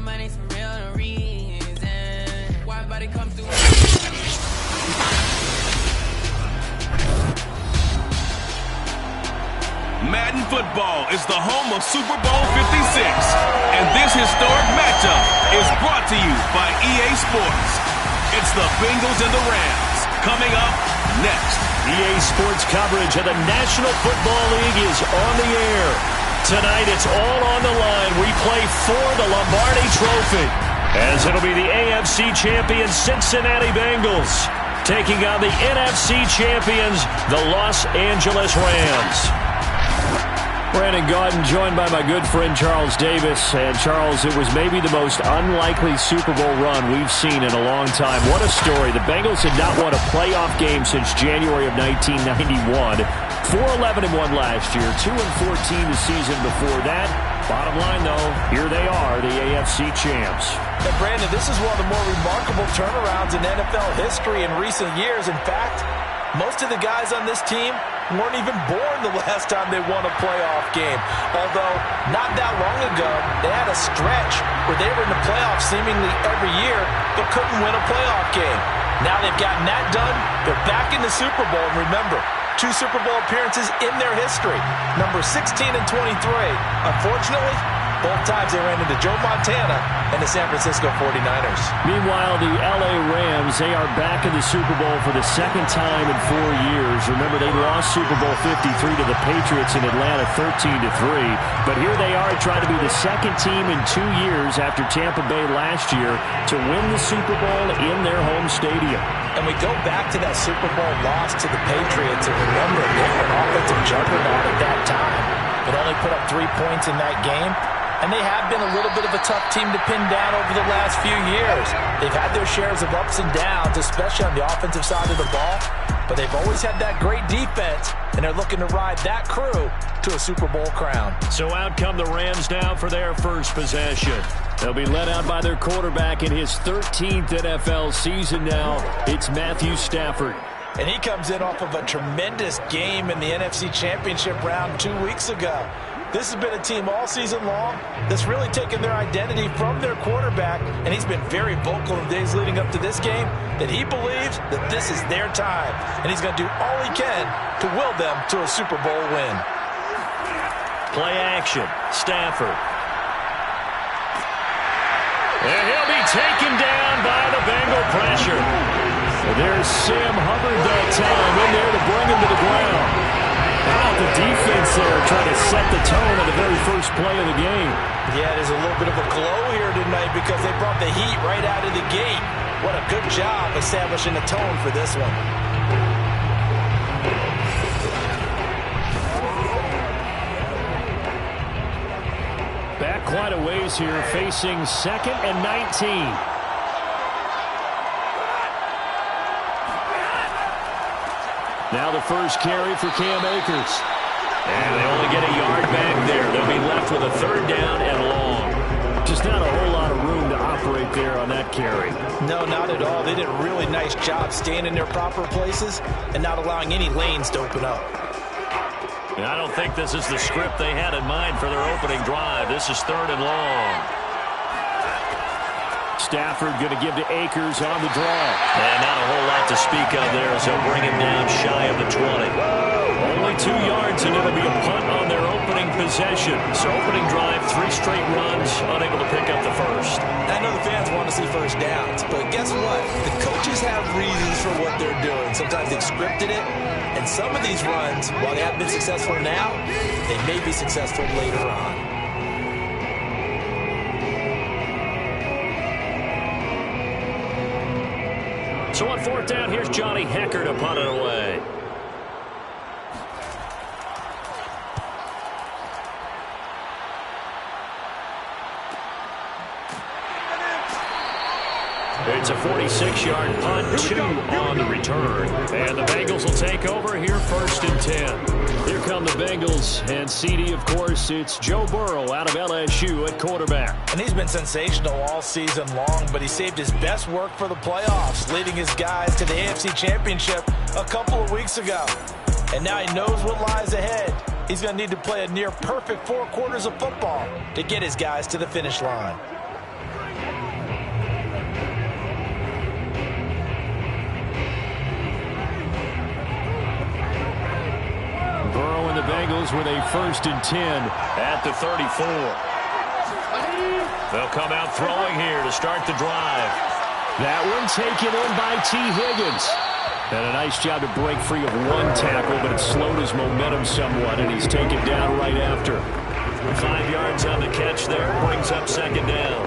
money for real no reason. Why everybody come through? Madden Football is the home of Super Bowl 56, and this historic matchup is brought to you by EA Sports. It's the Bengals and the Rams coming up next. EA Sports coverage of the National Football League is on the air. Tonight it's all on the line. We play for the Lombardi Trophy, as it'll be the AFC champion Cincinnati Bengals taking on the NFC champions, the Los Angeles Rams. Brandon Gaudin joined by my good friend Charles Davis. And Charles, it was maybe the most unlikely Super Bowl run we've seen in a long time. What a story. The Bengals had not won a playoff game since January of 1991. 4-11-1 last year, 2-14 the season before that. Bottom line, though, here they are, the AFC champs. And Brandon, this is one of the more remarkable turnarounds in NFL history in recent years. In fact, most of the guys on this team weren't even born the last time they won a playoff game. Although, not that long ago, they had a stretch where they were in the playoffs seemingly every year, but couldn't win a playoff game. Now they've gotten that done. They're back in the Super Bowl. And remember, 2 Super Bowl appearances in their history. Number 16 and 23. Unfortunately, both times they ran into Joe Montana and the San Francisco 49ers. Meanwhile, the LA Rams, they are back in the Super Bowl for the second time in 4 years. Remember, they lost Super Bowl 53 to the Patriots in Atlanta 13-3. But here they are trying to be the second team in 2 years after Tampa Bay last year to win the Super Bowl in their home stadium. And we go back to that Super Bowl loss to the Patriots, and remember, they were an offensive juggernaut at that time, but only put up 3 points in that game. And they have been a little bit of a tough team to pin down over the last few years. They've had their shares of ups and downs, especially on the offensive side of the ball. But they've always had that great defense, and they're looking to ride that crew to a Super Bowl crown. So out come the Rams now for their first possession. They'll be led out by their quarterback in his 13th NFL season now. It's Matthew Stafford. And he comes in off of a tremendous game in the NFC Championship round 2 weeks ago. This has been a team all season long that's really taken their identity from their quarterback, and he's been very vocal in the days leading up to this game that he believes that this is their time, and he's going to do all he can to will them to a Super Bowl win. Play action, Stafford. And he'll be taken down by the Bengal pressure. And there's Sam Hubbard that time in there to bring him to the ground. How about the defense there trying to set the tone of the very first play of the game? Yeah, there's a little bit of a glow here tonight because they brought the heat right out of the gate. What a good job establishing the tone for this one. Back quite a ways here, facing 2nd and 19. Now the first carry for Cam Akers. And they only get a yard back there. They'll be left with a 3rd down and long. Just not a whole lot of room to operate there on that carry. No, not at all. They did a really nice job staying in their proper places and not allowing any lanes to open up. And I don't think this is the script they had in mind for their opening drive. This is 3rd and long. Stafford going to give to Akers on the draw. And not a whole lot to speak of there as they'll bring him down shy of the 20. Only 2 yards, and it'll be a punt on their opening possession. So opening drive, 3 straight runs, unable to pick up the first. I know the fans want to see first downs, but guess what? The coaches have reasons for what they're doing. Sometimes they've scripted it, and some of these runs, while they haven't been successful now, they may be successful later on. So on 4th down, here's Johnny Hecker to punt it away. It's a 46-yard punt, 2 on the return. And the Bengals will take over here 1st and 10. Here come the Bengals, and CD, of course, it's Joe Burrow out of LSU at quarterback. And he's been sensational all season long, but he saved his best work for the playoffs, leading his guys to the AFC Championship a couple of weeks ago. And now he knows what lies ahead. He's going to need to play a near-perfect 4 quarters of football to get his guys to the finish line. Burrow and the Bengals with a 1st and 10 at the 34. They'll come out throwing here to start the drive. That one taken in by T. Higgins. And a nice job to break free of one tackle, but it slowed his momentum somewhat, and he's taken down right after. 5 yards on the catch there, brings up 2nd down.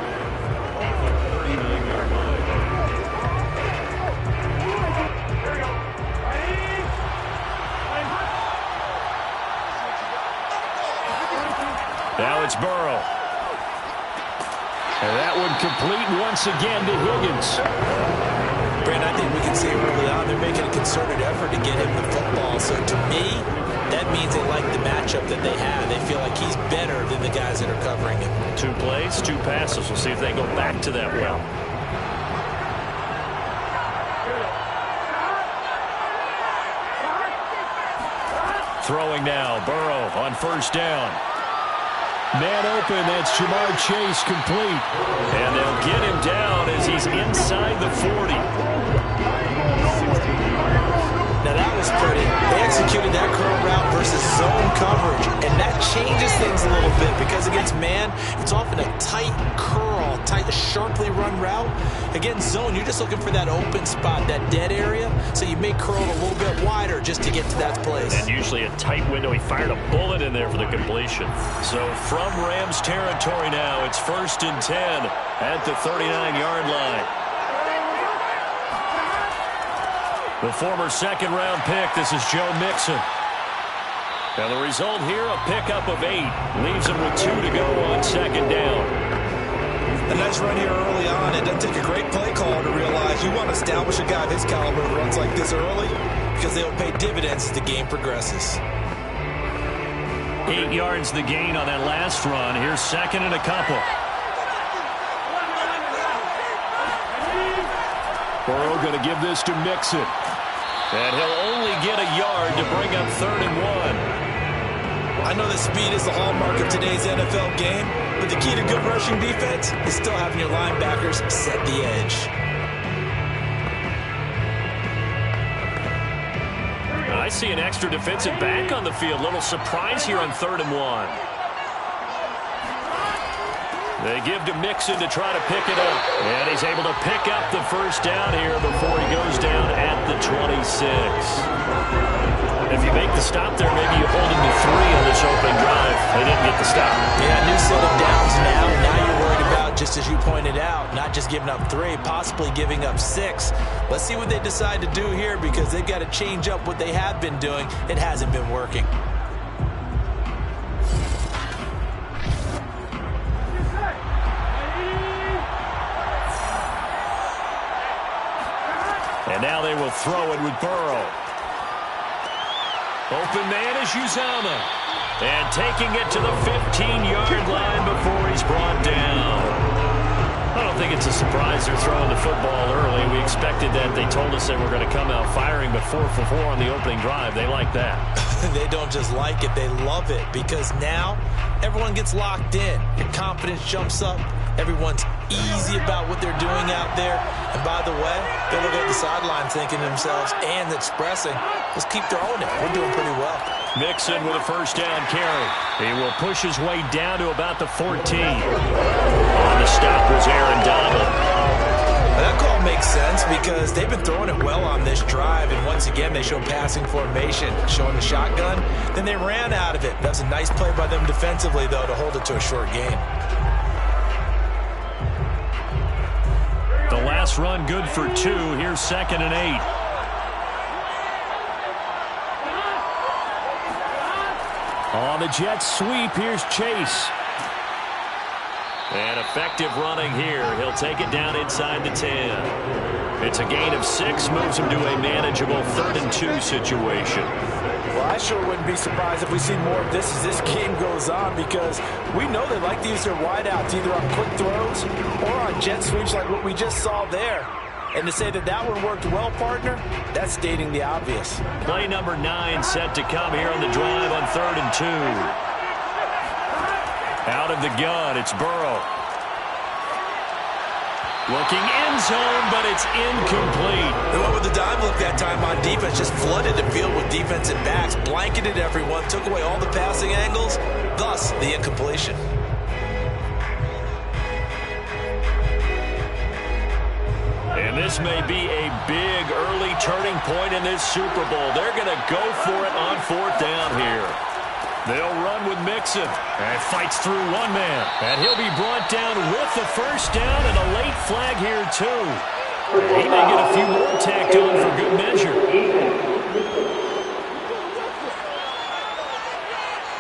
Now it's Burrow. And that one complete once again to Higgins. Brandon, I think we can see early on they're making a concerted effort to get him the football. So to me, that means they like the matchup that they have. They feel like he's better than the guys that are covering him. 2 plays, 2 passes. We'll see if they go back to that well. Throwing now, Burrow on 1st down. Man open, that's Jamar Chase complete. And they'll get him down as he's inside the 40. Now that was pretty. They executed that curl route versus zone coverage, and that changes things a little bit because against man, it's often a tight curl, tight, sharply run route. Against zone, you're just looking for that open spot, that dead area, so you may curl it a little bit wider just to get to that place. And usually a tight window. He fired a bullet in there for the completion. So from Rams territory now, it's 1st and 10 at the 39-yard line. The former 2nd-round pick, this is Joe Mixon. Now the result here, a pickup of 8. Leaves him with 2 to go on 2nd down. A nice run here early on. It doesn't take a great play caller to realize you want to establish a guy of his caliber who runs like this early because they'll pay dividends as the game progresses. 8 yards the gain on that last run. Here's 2nd and a couple. Burrow going to give this to Mixon. And he'll only get a yard to bring up 3rd and 1. I know that speed is the hallmark of today's NFL game, but the key to good rushing defense is still having your linebackers set the edge. I see an extra defensive back on the field. Little surprise here on 3rd and 1. They give to Mixon to try to pick it up. And he's able to pick up the 1st down here before he goes down at the 26. If you make the stop there, maybe you hold him to 3 on this opening drive. They didn't get the stop. Yeah, new set of downs now. Now you're worried about, just as you pointed out, not just giving up 3, possibly giving up 6. Let's see what they decide to do here because they've got to change up what they have been doing. It hasn't been working. And now they will throw it with Burrow. Open man is Uzama. And taking it to the 15-yard line before he's brought down. I don't think it's a surprise they're throwing the football early. We expected that. They told us they were going to come out firing, but 4 for 4 on the opening drive. They like that. They don't just like it, they love it because now everyone gets locked in. Your confidence jumps up. Everyone's easy about what they're doing out there. And by the way, they're looking at the sideline thinking to themselves and expressing, let's keep throwing it. We're doing pretty well. Mixon with a 1st down carry. He will push his way down to about the 14. On the stop was Aaron Donald. That call makes sense because they've been throwing it well on this drive, and once again they show passing formation, showing the shotgun. Then they ran out of it. That was a nice play by them defensively, though, to hold it to a short gain. The last run good for 2. Here's 2nd and 8. On the jet sweep, here's Chase. And effective running here. He'll take it down inside the 10. It's a gain of 6, moves him to a manageable 3rd and 2 situation. Well, I sure wouldn't be surprised if we see more of this as this game goes on because we know they like to use their wideouts either on quick throws or on jet sweeps like what we just saw there. And to say that that one worked well, partner, that's stating the obvious. Play number 9 set to come here on the drive on 3rd and 2. Out of the gun, it's Burrow. Looking end zone, but it's incomplete. They went with the dime look that time on defense, just flooded the field with defensive backs, blanketed everyone, took away all the passing angles, thus the incompletion. And this may be a big early turning point in this Super Bowl. They're going to go for it on 4th down here. They'll run with Mixon. And fights through one man. And he'll be brought down with the first down and a late flag here, too. He may get a few more tacked on for good measure.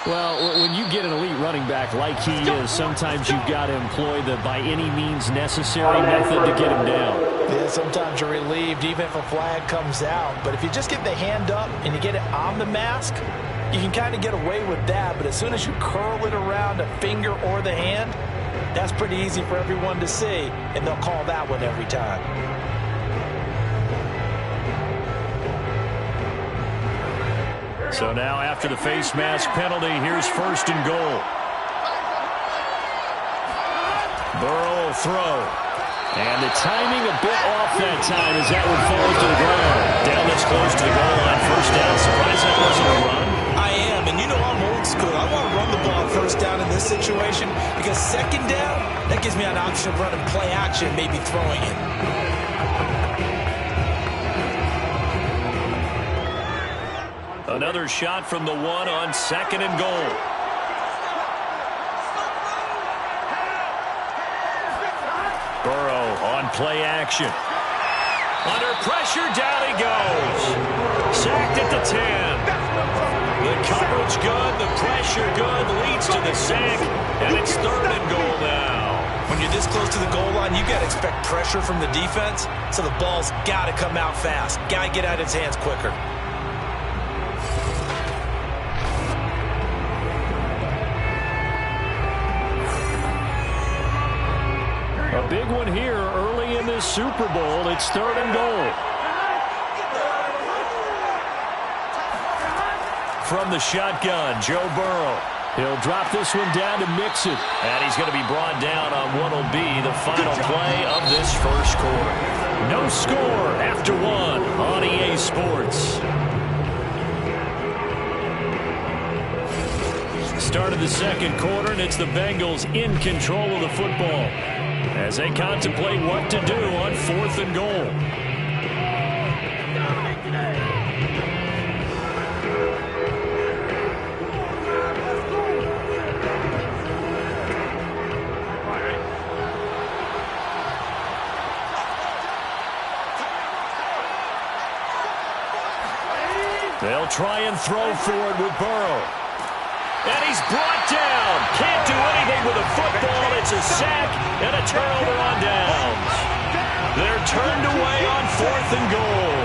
Well, when you get an elite running back like he is, sometimes you've got to employ the by any means necessary method to get him down. Yeah, sometimes you're relieved even if a flag comes out. But if you just get the hand up and you get it on the mask, you can kind of get away with that. But as soon as you curl it around a finger or the hand, that's pretty easy for everyone to see, and they'll call that one every time. So now after the face mask penalty, here's 1st and goal. Burrow will throw. And the timing a bit off that time as that one falls to the ground. Down this close to the goal line, 1st down. Surprised that wasn't a run. I am, and you know I'm old school. I want to run the ball 1st down in this situation because 2nd down, that gives me an option of running play action, maybe throwing it. Another shot from the 1 on 2nd and goal. Burrow on play action. Under pressure, down he goes. Sacked at the 10. The coverage good, the pressure good, leads to the sack, and it's 3rd and goal now. When you're this close to the goal line, you got to expect pressure from the defense, so the ball's got to come out fast. Got to get out of his hands quicker. A big one here early in this Super Bowl. It's 3rd and goal. From the shotgun, Joe Burrow. He'll drop this one down to Mixon. And he's going to be brought down on what will be the final play of this 1st quarter. No score after 1 on EA Sports. Start of the 2nd quarter, and it's the Bengals in control of the football as they contemplate what to do on 4th and goal. They'll try and throw for it with Burrow. And he's brought down. Can't do anything with a football. It's a sack and a turnover on downs. They're turned away on 4th and goal.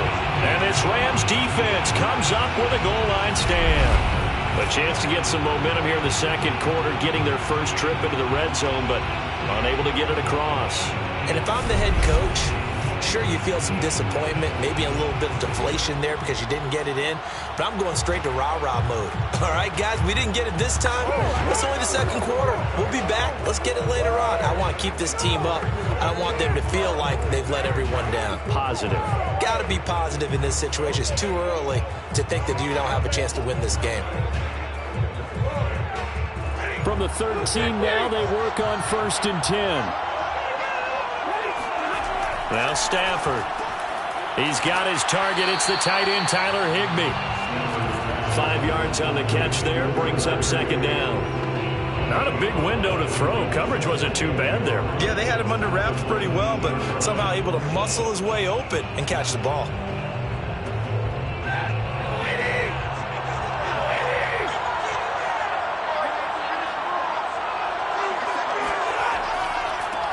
And this Rams defense comes up with a goal line stand. A chance to get some momentum here in the 2nd quarter, getting their first trip into the red zone, but unable to get it across. And if I'm the head coach, sure, you feel some disappointment, maybe a little bit of deflation there because you didn't get it in, but I'm going straight to rah-rah mode. All right, guys, we didn't get it this time. It's only the 2nd quarter. We'll be back. Let's get it later on. I want to keep this team up. I don't want them to feel like they've let everyone down. Positive. Got to be positive in this situation. It's too early to think that you don't have a chance to win this game. From the 13 now, they work on 1st and 10. Now Stafford. He's got his target. It's the tight end, Tyler Higbee. 5 yards on the catch there. Brings up 2nd down. Not a big window to throw. Coverage wasn't too bad there. Yeah, they had him under wraps pretty well, but somehow able to muscle his way open and catch the ball.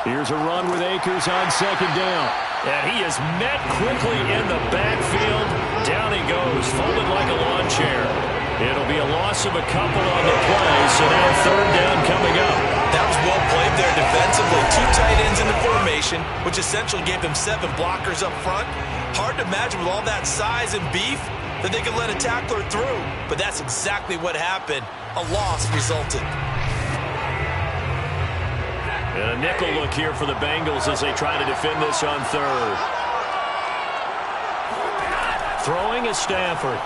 Here's a run with Akers on 2nd down. And he is met quickly in the backfield. Down he goes, folded like a lawn chair. It'll be a loss of a couple on the play, so now 3rd down coming up. That was well played there defensively. 2 tight ends in the formation, which essentially gave them 7 blockers up front. Hard to imagine with all that size and beef that they could let a tackler through. But that's exactly what happened. A loss resulted. And a nickel look here for the Bengals as they try to defend this on third. Throwing is Stafford.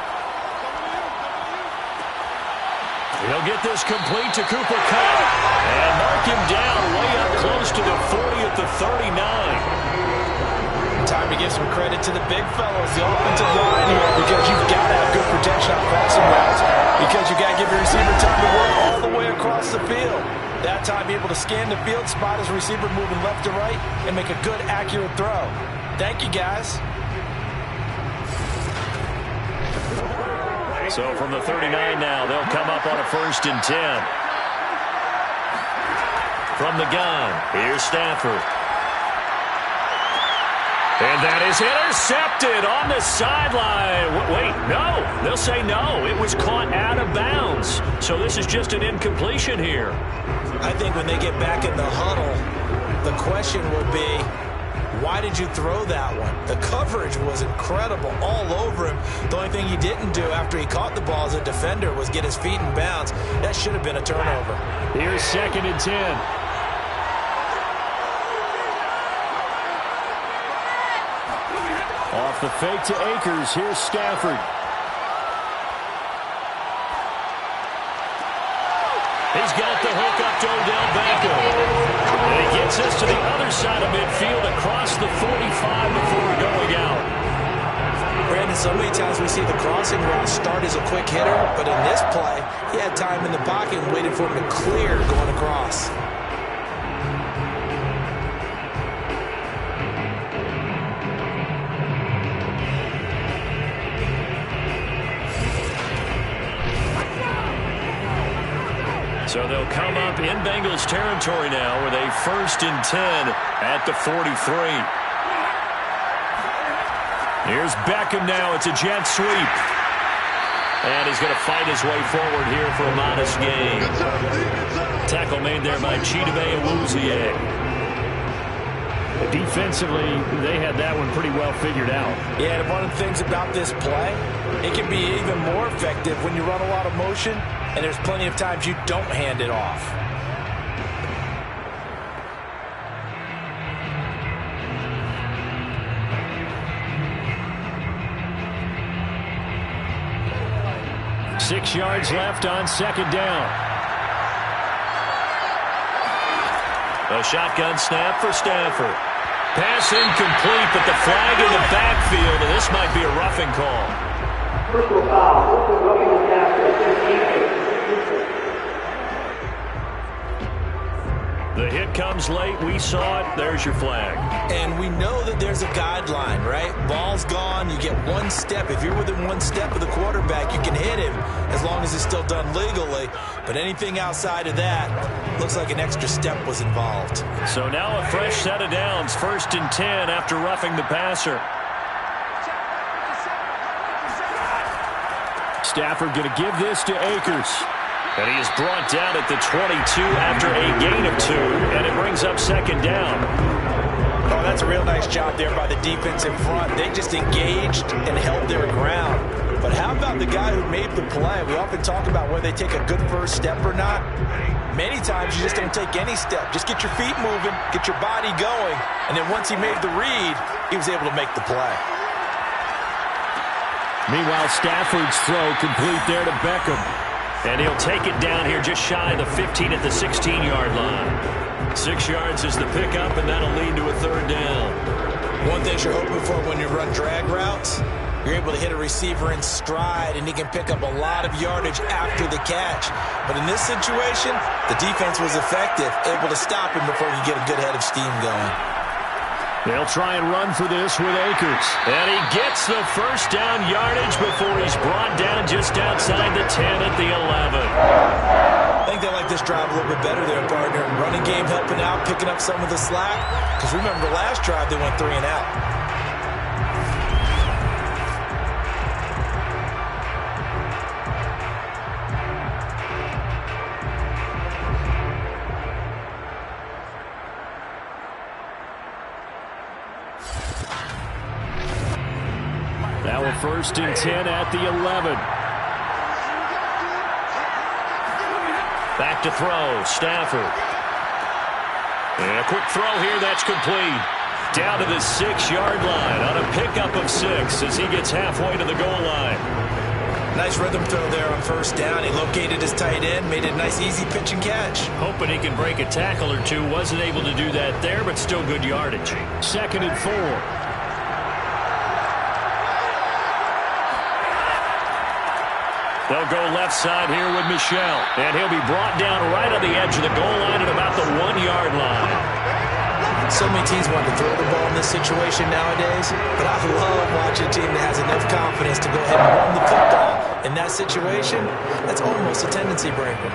He'll get this complete to Cooper Kupp. And mark him down way up close to the 40 at the 39. Time to give some credit to the big fellows, the offensive line here, because you've got to have good protection on crossing routes, because you've got to give your receiver time to work all the way across the field. That time, be able to scan the field, spot his receiver moving left to right, and make a good, accurate throw. Thank you, guys. So from the 39 now, they'll come up on a 1st and 10. From the gun, here's Stafford. And that is intercepted on the sideline. Wait, no. They'll say no. It was caught out of bounds. So this is just an incompletion here. I think when they get back in the huddle, the question will be, why did you throw that one? The coverage was incredible all over him. The only thing he didn't do after he caught the ball as a defender was get his feet in bounds. That should have been a turnover. Here's 2nd and 10. Off the fake to Akers. Here's Stafford. He's got the hook up to Odell Beckham. And he gets us to the other side of midfield across the 45 before going out. Brandon, so many times we see the crossing route start as a quick hitter, but in this play, he had time in the pocket and waited for him to clear going across. So they'll come up in Bengals territory now with a 1st and 10 at the 43. Here's Beckham now. It's a jet sweep. And he's going to fight his way forward here for a modest gain. Tackle made there by Chidobe Awuzie. Defensively, they had that one pretty well figured out. Yeah, and one of the things about this play, it can be even more effective when you run a lot of motion, and there's plenty of times you don't hand it off. Six yards left on 2nd down. A shotgun snap for Stafford. Pass incomplete, but the flag in the backfield, and this might be a roughing call. Personal foul. Roughing the passer. The hit comes late. We saw it. There's your flag. And we know that there's a guideline, right? Ball's gone. You get one step. If you're within one step of the quarterback, you can hit him as long as it's still done legally. But anything outside of that, looks like an extra step was involved. So now a fresh set of downs. 1st and 10 after roughing the passer. Stafford going to give this to Akers. And he is brought down at the 22 after a gain of 2, and it brings up 2nd down. Oh, that's a real nice job there by the defense in front. They just engaged and held their ground. But how about the guy who made the play? We often talk about whether they take a good first step or not. Many times you just don't take any step. Just get your feet moving, get your body going, and then once he made the read, he was able to make the play. Meanwhile, Stafford's throw complete there to Beckham. And he'll take it down here just shy of the 15 at the 16-yard line. 6 yards is the pickup, and that'll lead to a 3rd down. One thing you're hoping for when you run drag routes, you're able to hit a receiver in stride, and he can pick up a lot of yardage after the catch. But in this situation, the defense was effective, able to stop him before he get a good head of steam going. They'll try and run for this with Akers. And he gets the 1st down yardage before he's brought down just outside the 10 at the 11. I think they like this drive a little bit better there, partner. Running game helping out, picking up some of the slack. Because remember the last drive, they went 3 and out. Now a 1st and 10 at the 11. Back to throw, Stafford. And a quick throw here that's complete. Down to the 6-yard line on a pickup of 6 as he gets halfway to the goal line. Nice rhythm throw there on first down. He located his tight end, made it a nice easy pitch and catch. Hoping he can break a tackle or two. Wasn't able to do that there, but still good yardage. 2nd and 4. They'll go left side here with Michel. And he'll be brought down right on the edge of the goal line at about the 1-yard line. So many teams want to throw the ball in this situation nowadays, but I love watching a team that has enough confidence to go ahead and run the football. In that situation, that's almost a tendency breaker.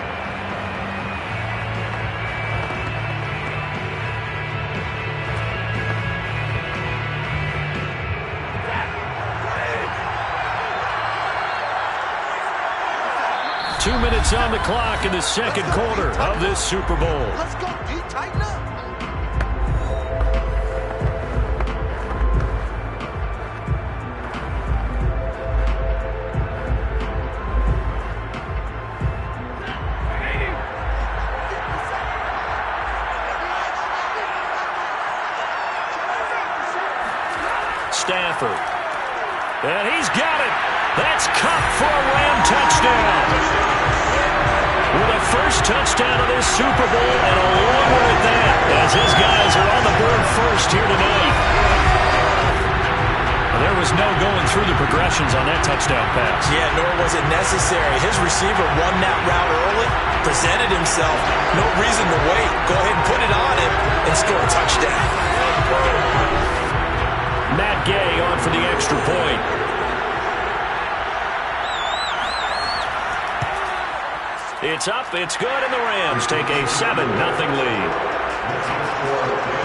Two minutes on the clock in the second quarter of this Super Bowl. Let's go, D. Tighten up. Stafford. And he's got it. That's Cup for a Ram touchdown. With a first touchdown of this Super Bowl and a long one at that, as his guys are on the board first here tonight. There was no going through the progressions on that touchdown pass. Yeah, nor was it necessary. His receiver won that route early, presented himself. No reason to wait. Go ahead and put it on him and score a touchdown. Matt Gay on for the extra point. It's up, it's good, and the Rams take a 7-0 lead.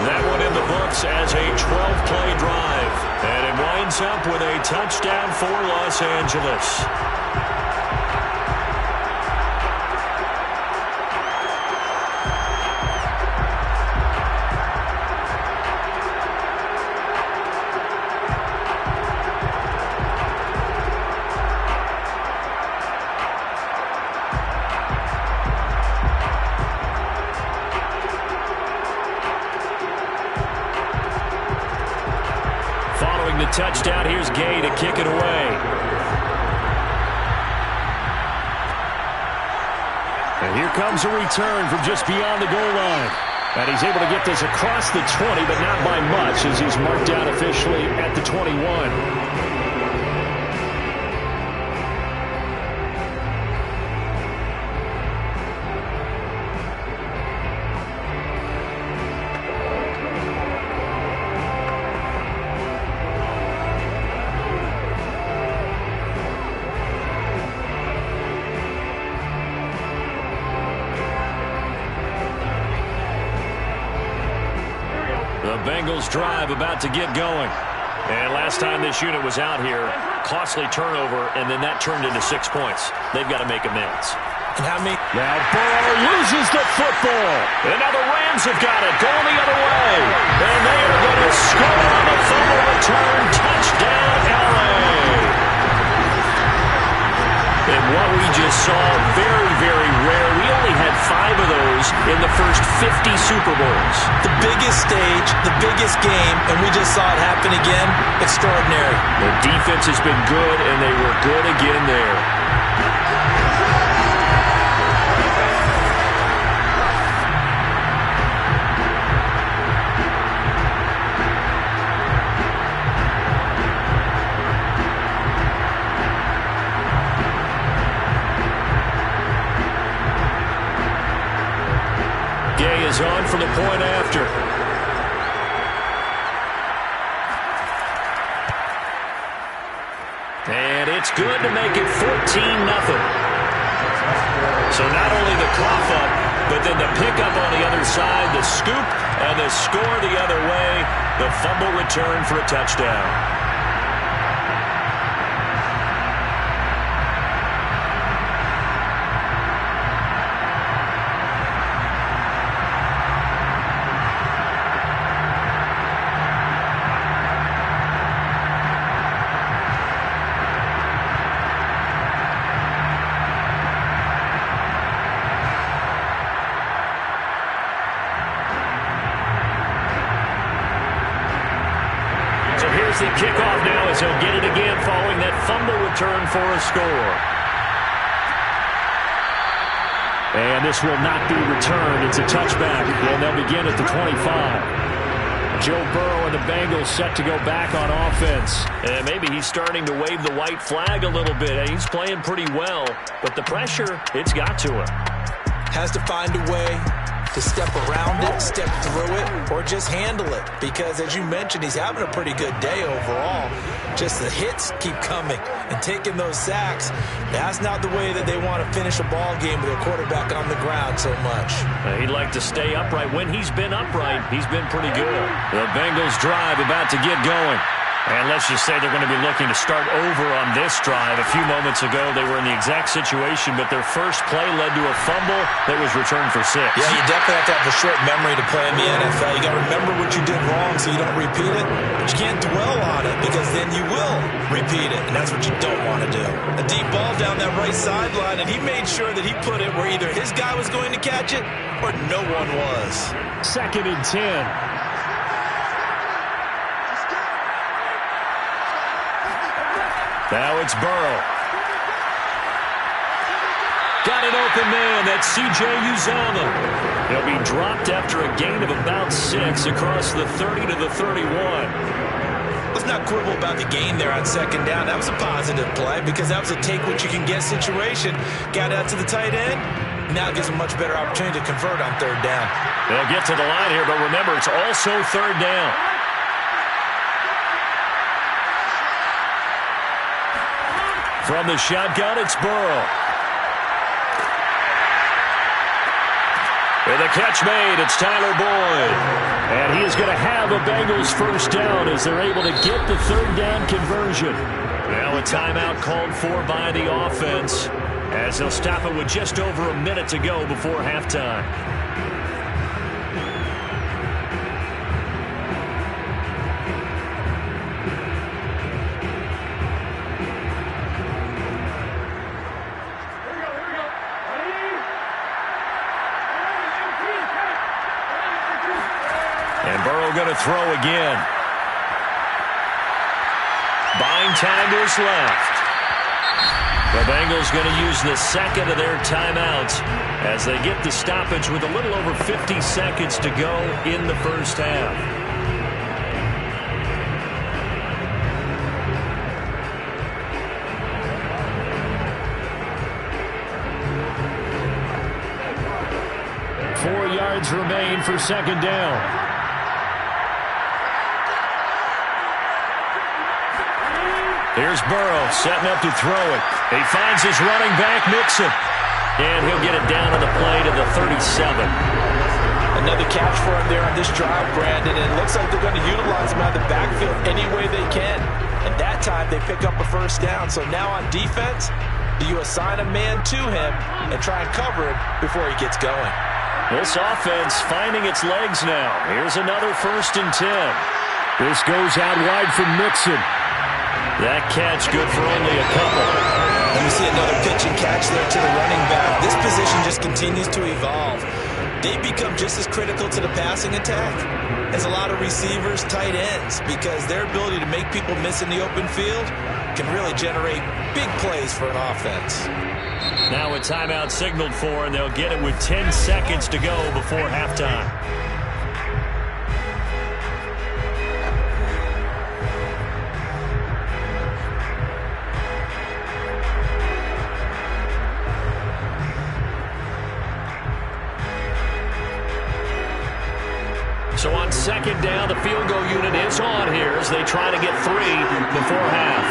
That one in the books as a 12-play drive. And it winds up with a touchdown for Los Angeles. The touchdown, here's Gay to kick it away. And here comes a return from just beyond the goal line. And he's able to get this across the 20, but not by much, as he's marked down officially at the 21. The Bengals drive about to get going. And last time this unit was out here, costly turnover, and then that turned into 6 points. They've got to make amends. And how many? Now Burrow loses the football. And now the Rams have got it, going the other way. And they are going to score on the fumble return. Touchdown, LA. And what we just saw, very, very rare. We only had 5 of those in the first 50 Super Bowls. The biggest stage, the biggest game, and we just saw it happen again. Extraordinary. The defense has been good, and they were good again there. Is on for the point after. And it's good to make it 14-0. So not only the cough up, but then the pickup on the other side, the scoop, and the score the other way, the fumble return for a touchdown. As they kick off now, as he'll get it again following that fumble return for a score. And this will not be returned. It's a touchback, and they'll begin at the 25. Joe Burrow and the Bengals set to go back on offense. And maybe he's starting to wave the white flag a little bit. He's playing pretty well, but the pressure, it's got to him. Has to find a way to step around it, step through it, or just handle it. Because, as you mentioned, he's having a pretty good day overall. Just the hits keep coming and taking those sacks. That's not the way that they want to finish a ball game with a quarterback on the ground so much. He'd like to stay upright. When he's been upright, he's been pretty good. The Bengals drive about to get going. And let's just say they're going to be looking to start over on this drive. A few moments ago, they were in the exact situation, but their first play led to a fumble that was returned for 6. Yeah, you definitely have to have a short memory to play in the NFL. You got to remember what you did wrong so you don't repeat it. But you can't dwell on it because then you will repeat it, and that's what you don't want to do. A deep ball down that right sideline, and he made sure that he put it where either his guy was going to catch it or no one was. 2nd and 10. Now it's Burrow. Got an open man. That's C.J. Uzomah. He'll be dropped after a gain of about 6 across the 30 to the 31. Let's not quibble about the gain there on 2nd down. That was a positive play because that was a take-what-you-can-get situation. Got out to the tight end. Now it gives him a much better opportunity to convert on 3rd down. They'll get to the line here, but remember, it's also 3rd down. From the shotgun, it's Burrow. With a catch made, it's Tyler Boyd. And he is going to have a Bengals 1st down as they're able to get the 3rd down conversion. Now a timeout called for by the offense as they'll stop it with just over a minute to go before halftime. And Burrow going to throw again. Buying time to his left. The Bengals going to use the 2nd of their timeouts as they get the stoppage with a little over 50 seconds to go in the 1st half. Remain for 2nd down. Here's Burrow setting up to throw it. He finds his running back, Mixon. And he'll get it down on the play to the 37. Another catch for him there on this drive, Brandon. And it looks like they're going to utilize him out of the backfield any way they can. And that time they pick up a 1st down. So now on defense, do you assign a man to him and try and cover him before he gets going? This offense finding its legs now. Here's another 1st and 10. This goes out wide from Mixon. That catch good for only a couple. And we see another pitch and catch there to the running back. This position just continues to evolve. They become just as critical to the passing attack as a lot of receivers, tight ends, because their ability to make people miss in the open field can really generate big plays for an offense. Now a timeout signaled for, and they'll get it with 10 seconds to go before halftime. So on 2nd down, the field goal unit is on here as they try to get 3 before half.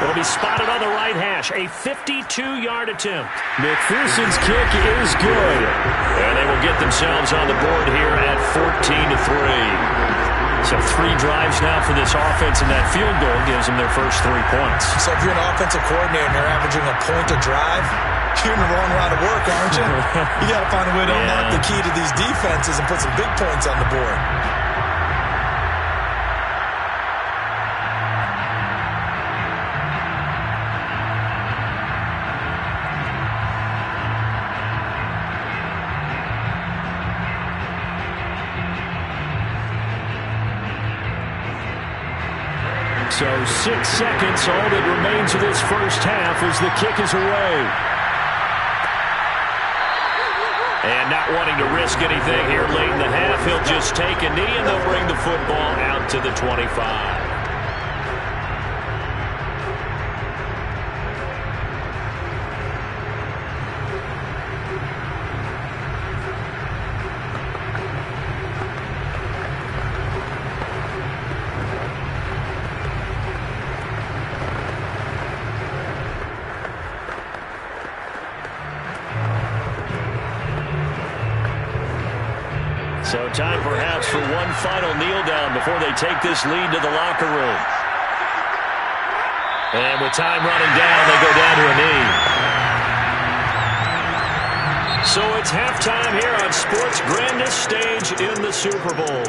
It'll be spotted on the right hash. A 52-yard attempt. McPherson's kick is good. And they will get themselves on the board here at 14-3. So 3 drives now for this offense, and that field goal gives them their first 3 points. So if you're an offensive coordinator and you're averaging a point a drive, you're in the wrong line of work, aren't you? You got to find a way to unlock the key to these defenses and put some big points on the board. So 6 seconds, all that remains of this first half as the kick is away. And not wanting to risk anything here late in the half, he'll just take a knee and they'll bring the football out to the 25. So time perhaps for one final kneel down before they take this lead to the locker room. And with time running down, they go down to a knee. So it's halftime here on sports' grandest stage in the Super Bowl.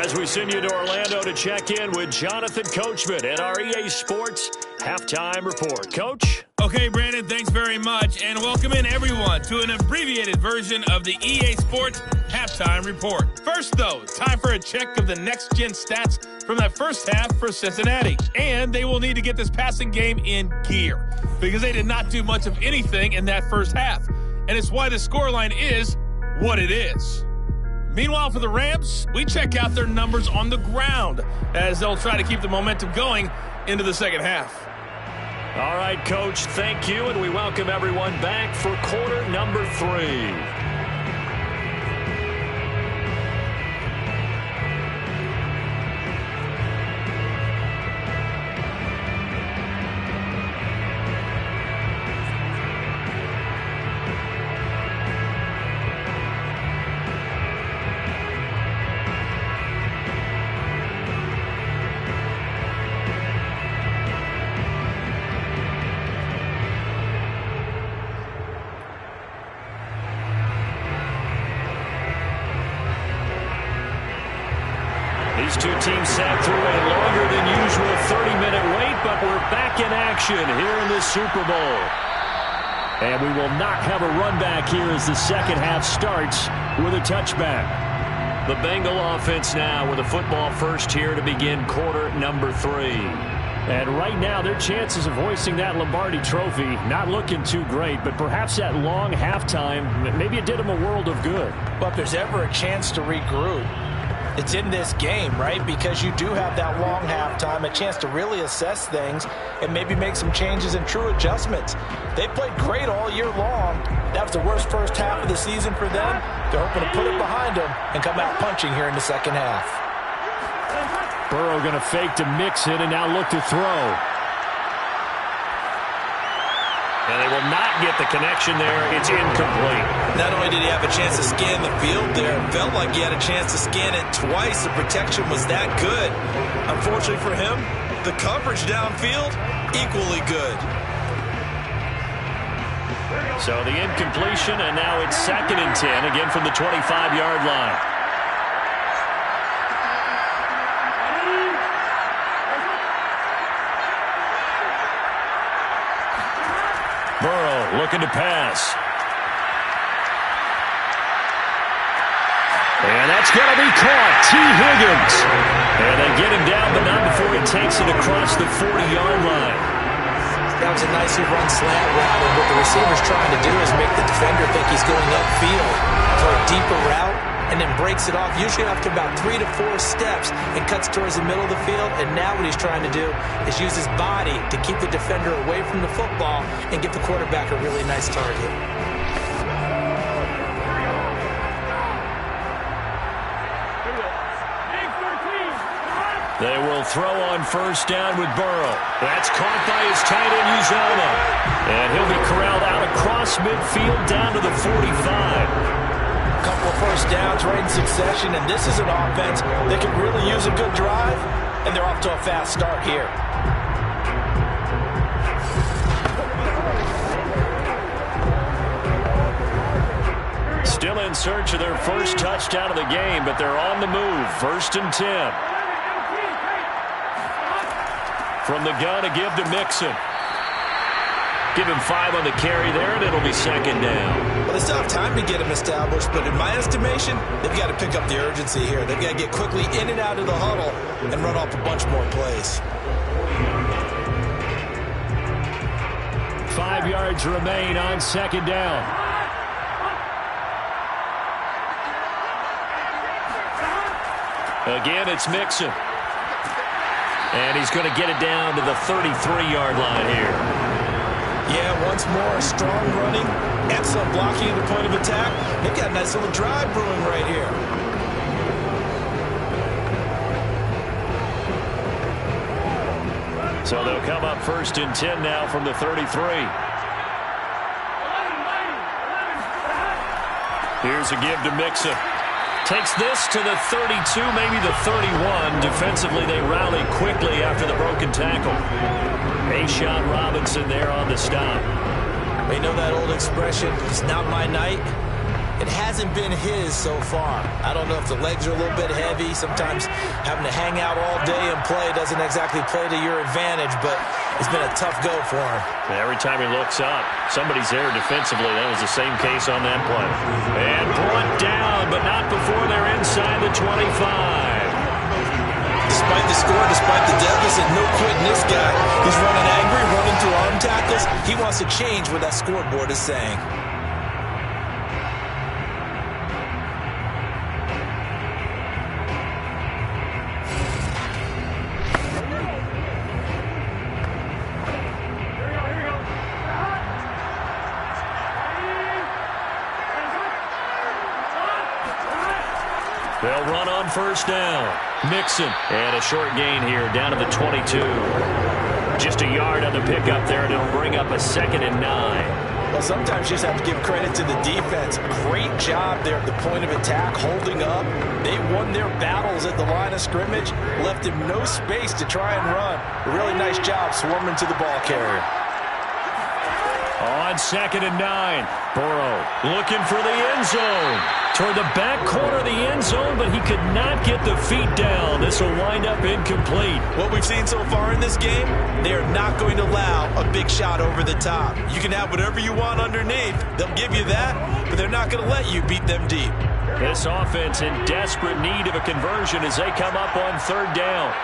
As we send you to Orlando to check in with Jonathan Coachman at our EA Sports Halftime Report. Coach? Okay, Brandon, thanks very much. And welcome in, everyone, to an abbreviated version of the EA Sports Halftime Report. First, though, time for a check of the next-gen stats from that first half for Cincinnati. And they will need to get this passing game in gear because they did not do much of anything in that first half. And it's why the scoreline is what it is. Meanwhile, for the Rams, we check out their numbers on the ground as they'll try to keep the momentum going into the second half. All right, Coach, thank you, and we welcome everyone back for quarter number 3. These two teams sat through a longer than usual 30-minute wait, but we're back in action here in the Super Bowl. And we will not have a run back here as the second half starts with a touchback. The Bengal offense now with a football first here to begin quarter number 3. And right now, their chances of hoisting that Lombardi trophy not looking too great, but perhaps that long halftime, maybe it did them a world of good. But if there's ever a chance to regroup, it's in this game, right? Because you do have that long halftime, a chance to really assess things and maybe make some changes and true adjustments. They played great all year long. That was the worst first half of the season for them. They're hoping to put it behind them and come out punching here in the second half. Burrow going to fake to mix it and now look to throw. And they will not get the connection there. It's incomplete. Not only did he have a chance to scan the field there, it felt like he had a chance to scan it twice. The protection was that good. Unfortunately for him, the coverage downfield, equally good. So the incompletion, and now it's 2nd and 10, again from the 25-yard line. Burrow looking to pass. And that's going to be caught. T. Higgins. And they get him down, but not before he takes it across the 40-yard line. That was a nicely run slant route, and what the receiver's trying to do is make the defender think he's going upfield for a deeper route, and then breaks it off, usually after about 3 to 4 steps, and cuts towards the middle of the field. And now what he's trying to do is use his body to keep the defender away from the football and give the quarterback a really nice target. They will throw on first down with Burrow. That's caught by his tight end, Uzomah. And he'll be corralled out across midfield down to the 45. A couple of first downs right in succession, and this is an offense that can really use a good drive, and they're off to a fast start here. Still in search of their first touchdown of the game, but they're on the move. 1st and 10. From the gun to give to Mixon. Give him 5 on the carry there, and it'll be second down. Well, they still have time to get him established, but in my estimation, they've got to pick up the urgency here. They've got to get quickly in and out of the huddle and run off a bunch more plays. 5 yards remain on second down. Again, it's Mixon. And he's going to get it down to the 33-yard line here. Yeah, once more, strong running, excellent blocking at the point of attack. They've got a nice little drive brewing right here. So they'll come up 1st and 10 now from the 33. Here's a give to Mixon. Takes this to the 32, maybe the 31. Defensively, they rally quickly after the broken tackle. A-Shot Robinson there on the stop. You know that old expression, it's not my night? It hasn't been his so far. I don't know if the legs are a little bit heavy. Sometimes having to hang out all day and play doesn't exactly play to your advantage, but it's been a tough go for him. And every time he looks up, somebody's there defensively. That was the same case on that play. And brought down, but not before they're inside the 25. Despite the score, despite the deficit, no quitting this guy. He's running angry, running through arm tackles. He wants to change what that scoreboard is saying. They'll run on 1st down. Mixon. And a short gain here down to the 22. Just a yard on the pickup there, and it'll bring up a 2nd and 9. Well, sometimes you just have to give credit to the defense. Great job there at the point of attack, holding up. They won their battles at the line of scrimmage, left him no space to try and run. A really nice job swarming to the ball carrier. On 2nd and 9, Burrow looking for the end zone. Toward the back corner of the end zone, but he could not get the feet down. This will wind up incomplete. What we've seen so far in this game, they are not going to allow a big shot over the top. You can have whatever you want underneath. They'll give you that, but they're not going to let you beat them deep. This offense in desperate need of a conversion as they come up on 3rd down.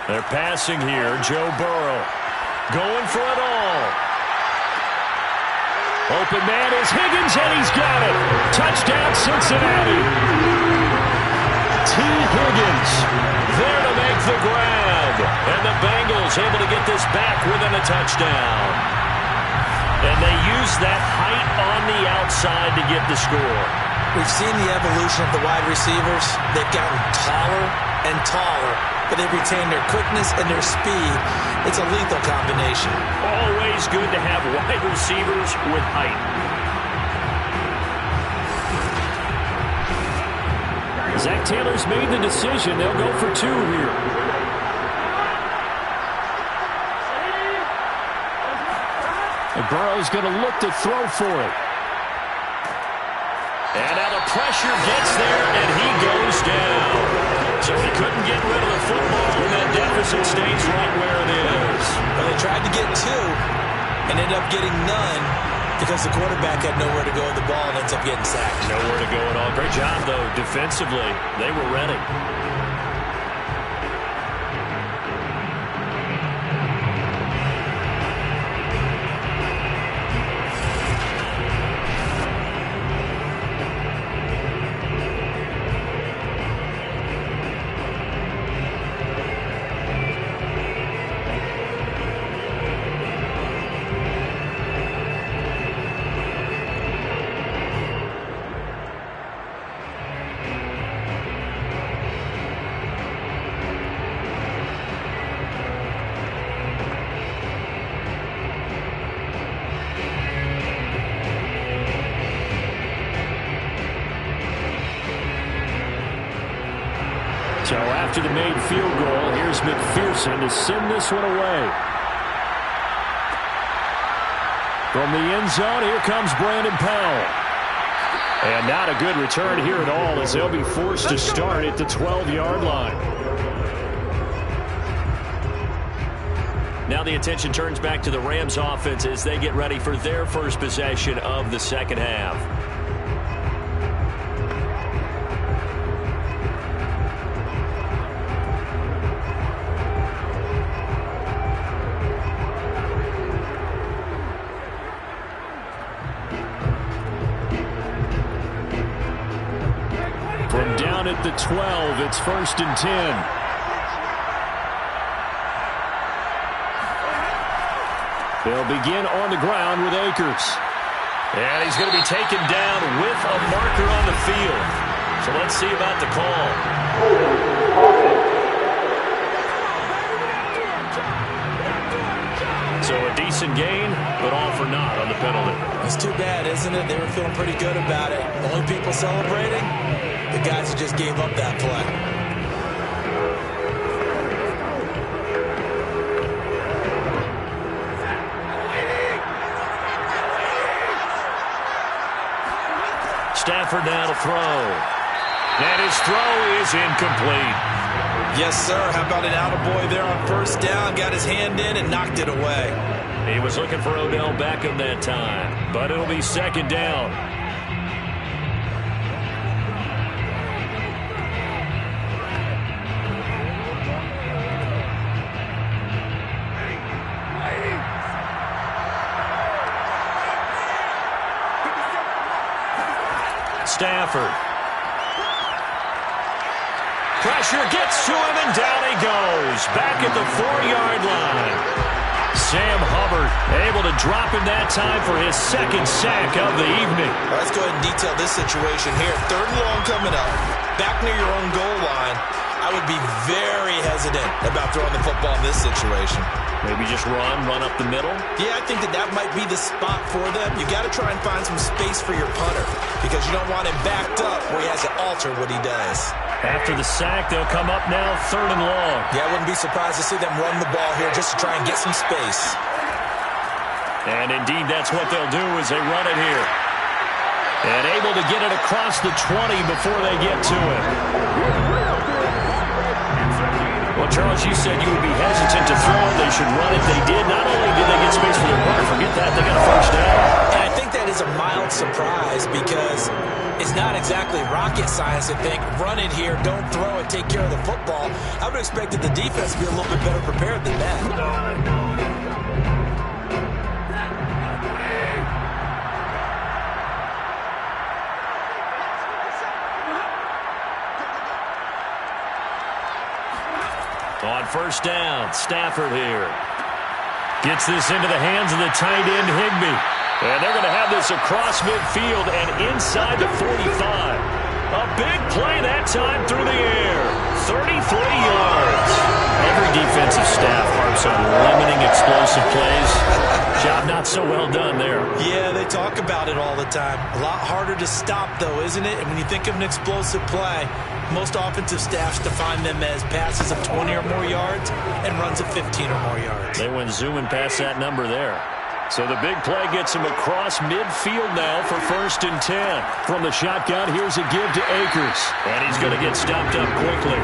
They're passing here. Joe Burrow going for it all. Open man is Higgins, and he's got it. Touchdown, Cincinnati. T. Higgins there to make the grab. And the Bengals able to get this back within a touchdown. And they use that height on the outside to get the score. We've seen the evolution of the wide receivers. They've gotten taller and taller, but they've retained their quickness and their speed. It's a lethal combination. Always good to have wide receivers with height. Zach Taylor's made the decision. They'll go for 2 here. And Burrow's going to look to throw for it. And now the pressure gets there, and he goes down. So he couldn't get rid of the football, and that deficit stays right where it is. Well, they tried to get 2 and ended up getting none because the quarterback had nowhere to go with the ball and ends up getting sacked. Nowhere to go at all. Great job, though, defensively. They were ready. So after the made field goal, here's McPherson to send this one away. From the end zone, here comes Brandon Powell. And not a good return here at all as they'll be forced to start at the 12-yard line. Now the attention turns back to the Rams offense as they get ready for their first possession of the second half. From down at the 12, it's 1st and 10. They'll begin on the ground with Akers. And he's going to be taken down with a marker on the field. So let's see about the call. So a decent gain, but all for naught on the penalty. It's too bad, isn't it? They were feeling pretty good about it. The only people celebrating, the guys who just gave up that play. Stafford now to throw. And his throw is incomplete. Yes, sir. How about an attaboy there on first down? Got his hand in and knocked it away. He was looking for Odell Beckham that time, but it'll be second down. Stafford. Pressure gets to him, and down he goes. Back at the 4-yard line. Sam Hubbard able to drop him that time for his second sack of the evening. Let's go ahead and detail this situation here. 3rd and long coming up. Back near your own goal line. I would be very hesitant about throwing the football in this situation. Maybe just run up the middle? Yeah, I think that might be the spot for them. You got to try and find some space for your punter because you don't want him backed up where he has to alter what he does. After the sack, they'll come up now 3rd and long. Yeah, I wouldn't be surprised to see them run the ball here just to try and get some space. And indeed, that's what they'll do as they run it here. And able to get it across the 20 before they get to it. Well, Charles, you said you would be hesitant to throw it. They should run it. They did. Not only did they get space for their punter, forget that, they got a first down. And I think that is a mild surprise because it's not exactly rocket science to think, run it here, don't throw it, take care of the football. I would expect that the defense to be a little bit better prepared than that. On first down, Stafford here. Gets this into the hands of the tight end, Higbee. And they're going to have this across midfield and inside the 45. A big play that time through the air. 33 yards. Every defensive staff harps on limiting explosive plays. Job not so well done there. Yeah, they talk about it all the time. A lot harder to stop, though, isn't it? And when you think of an explosive play, most offensive staffs define them as passes of 20 or more yards and runs of 15 or more yards. They went zooming past that number there. So the big play gets him across midfield now for 1st and 10. From the shotgun, here's a give to Akers. And he's going to get stopped up quickly.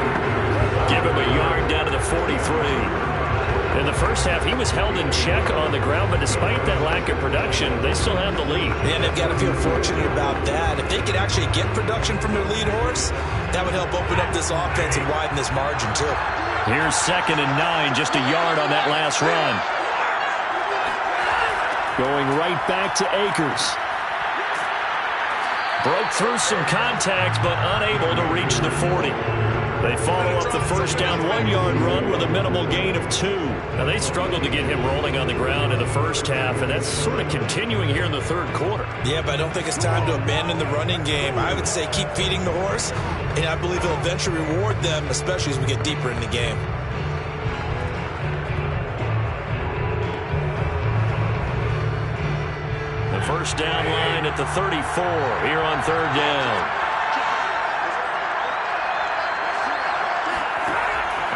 Give him a yard down to the 43. In the first half, he was held in check on the ground, but despite that lack of production, they still have the lead. And they've got to feel fortunate about that. If they could actually get production from their lead horse, that would help open up this offense and widen this margin, too. Here's 2nd and 9, just a yard on that last run. Going right back to Akers. Broke through some contact, but unable to reach the 40. They follow up the first down 1-yard run with a minimal gain of 2. Now, they struggled to get him rolling on the ground in the first half, and that's sort of continuing here in the 3rd quarter. Yeah, but I don't think it's time to abandon the running game. I would say keep feeding the horse, and I believe he'll eventually reward them, especially as we get deeper in the game. The first down line at the 34 here on 3rd down.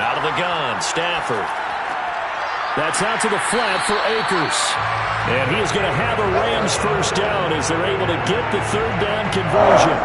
Out of the gun, Stafford. That's out to the flat for Akers. And he is going to have a Rams first down as they're able to get the 3rd down conversion.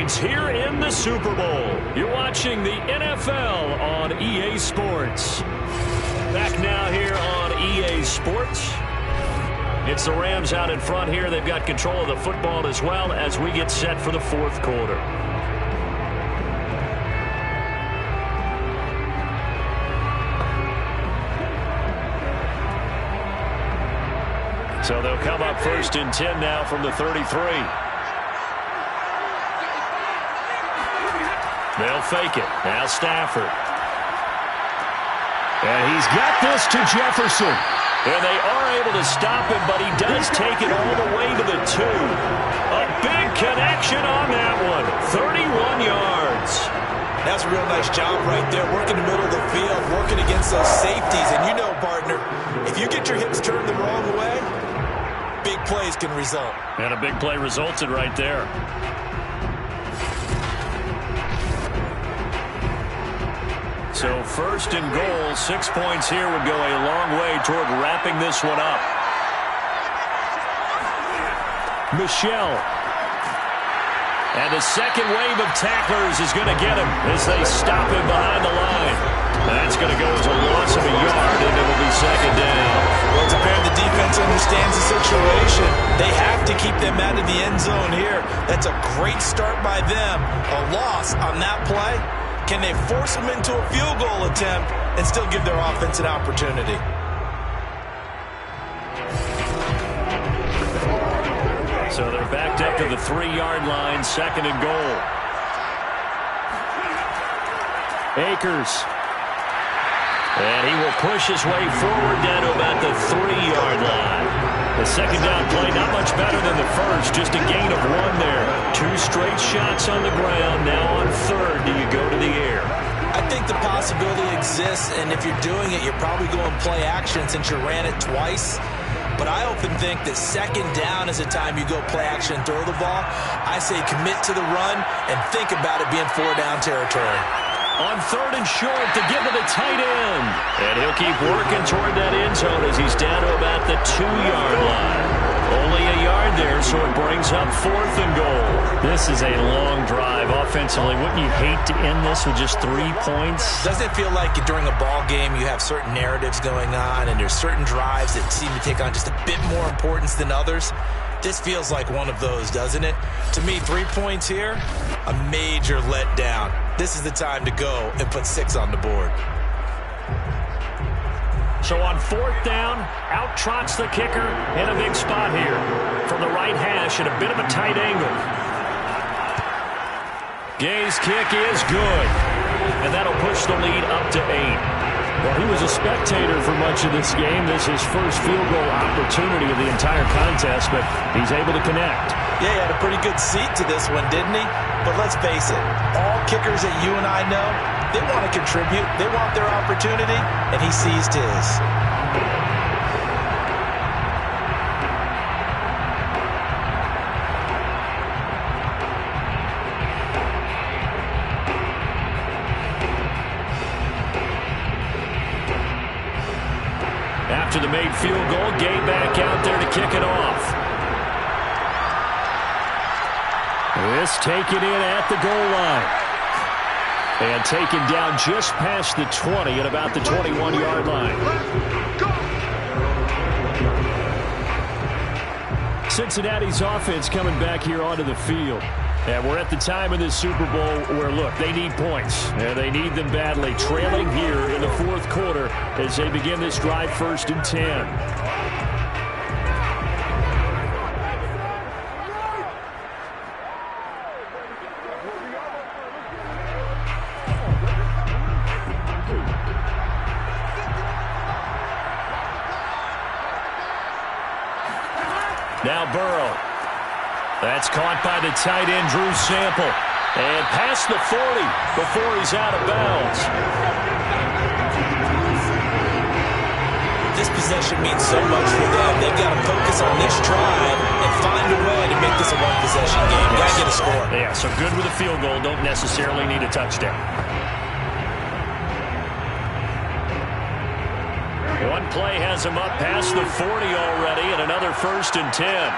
happens here in the Super Bowl. You're watching the NFL on EA Sports. Back now here on EA Sports. It's the Rams out in front here. They've got control of the football as well as we get set for the fourth quarter. So they'll come up 1st and 10 now from the 33. They'll fake it. Now Stafford. And he's got this to Jefferson. And they are able to stop him, but he does take it all the way to the 2. A big connection on that one. 31 yards. That's a real nice job right there, working the middle of the field, working against those safeties. And you know, partner, if you get your hips turned the wrong way, big plays can result. And a big play resulted right there. So 1st and goal, 6 points here would go a long way toward wrapping this one up. Michelle. And the second wave of tacklers is going to get him as they stop him behind the line. That's going to go as a loss of a yard, and it will be 2nd down. Well, it's apparent the defense understands the situation. They have to keep them out of the end zone here. That's a great start by them. A loss on that play. Can they force them into a field goal attempt and still give their offense an opportunity? So they're backed up to the 3-yard line, 2nd and goal. Akers. And he will push his way forward down to about the 3-yard line. The 2nd down play, not much better than the first, just a gain of 1 there. 2 straight shots on the ground. Now on 3rd, do you go to the air? I think the possibility exists, and if you're doing it, you're probably going play action since you ran it twice. But I often think that 2nd down is a time you go play action and throw the ball. I say commit to the run and think about it being 4-down territory. On 3rd and short to give to the tight end. And he'll keep working toward that end zone as he's down to about the 2-yard line. Only a yard there, so it brings up 4th and goal. This is a long drive offensively. Wouldn't you hate to end this with just 3 points? Doesn't it feel like during a ball game you have certain narratives going on and there's certain drives that seem to take on just a bit more importance than others? This feels like one of those, doesn't it? To me, 3 points here, a major letdown. This is the time to go and put 6 on the board. So on 4th down, out trots the kicker in a big spot here. From the right hash at a bit of a tight angle. Gay's kick is good. And that'll push the lead up to 8. Well, he was a spectator for much of this game. This is his first field goal opportunity of the entire contest, but he's able to connect. Yeah, he had a pretty good seat to this one, didn't he? But let's face it, all kickers that you and I know, they want to contribute. They want their opportunity, and he seized his. After the made field goal, Gay back out there to kick it off. This taken in at the goal line. And taken down just past the 20 at about the 21-yard line. Cincinnati's offense coming back here onto the field. And we're at the time in this Super Bowl where, look, they need points. And they need them badly. Trailing here in the fourth quarter as they begin this drive 1st and 10. Now Burrow. That's caught by the tight end, Drew Sample. And past the 40 before he's out of bounds. This possession means so much for them. They've got to focus on this drive and find a way to make this a one-possession game. Got to get a score. Yeah, so good with a field goal. Don't necessarily need a touchdown. One play has him up past the 40 already, and another 1st and 10.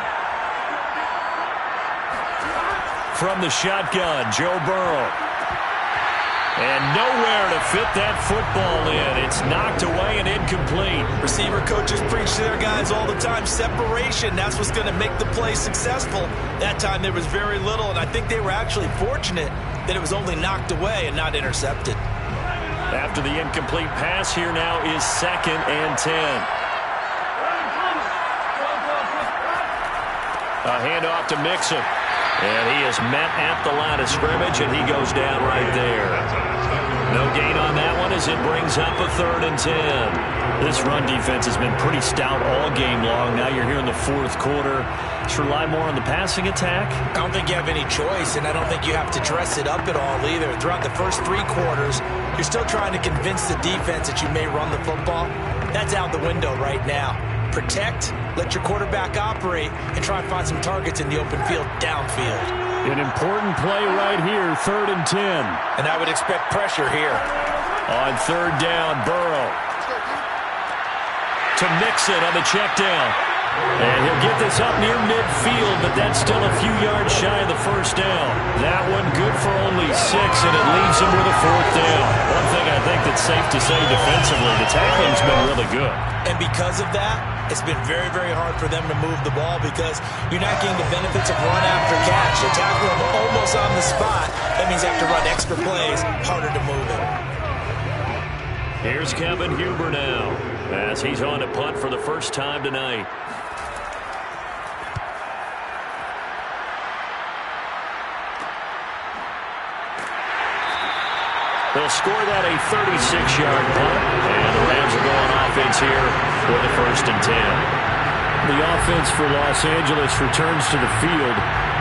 from the shotgun, Joe Burrow. And nowhere to fit that football in. It's knocked away and incomplete. Receiver coaches preach to their guys all the time. Separation, that's what's going to make the play successful. That time there was very little, and I think they were actually fortunate that it was only knocked away and not intercepted. After the incomplete pass, here now is 2nd and 10. A handoff to Mixon. And he is met at the line of scrimmage, and he goes down right there. No gain on that one as it brings up a 3rd and 10. This run defense has been pretty stout all game long. Now you're here in the 4th quarter. Just rely more on the passing attack. I don't think you have any choice, and I don't think you have to dress it up at all either. Throughout the first 3 quarters, you're still trying to convince the defense that you may run the football. That's out the window right now. Protect, let your quarterback operate, and try and find some targets in the open field downfield. An important play right here, 3rd and 10. And I would expect pressure here. On 3rd down, Burrow. To Mixon on the check down. And he'll get this up near midfield, but that's still a few yards shy of the 1st down. That one good for only 6, and it leaves him with a 4th down. One thing I think that's safe to say defensively, the tackling's been really good. And because of that, it's been very, very hard for them to move the ball because you're not getting the benefits of run after catch. They tackle them almost on the spot. That means they have to run extra plays, harder to move it. Here's Kevin Huber now as he's on to punt for the first time tonight. They'll score that a 36-yard punt, and the Rams are going offense here for the 1st and 10. The offense for Los Angeles returns to the field,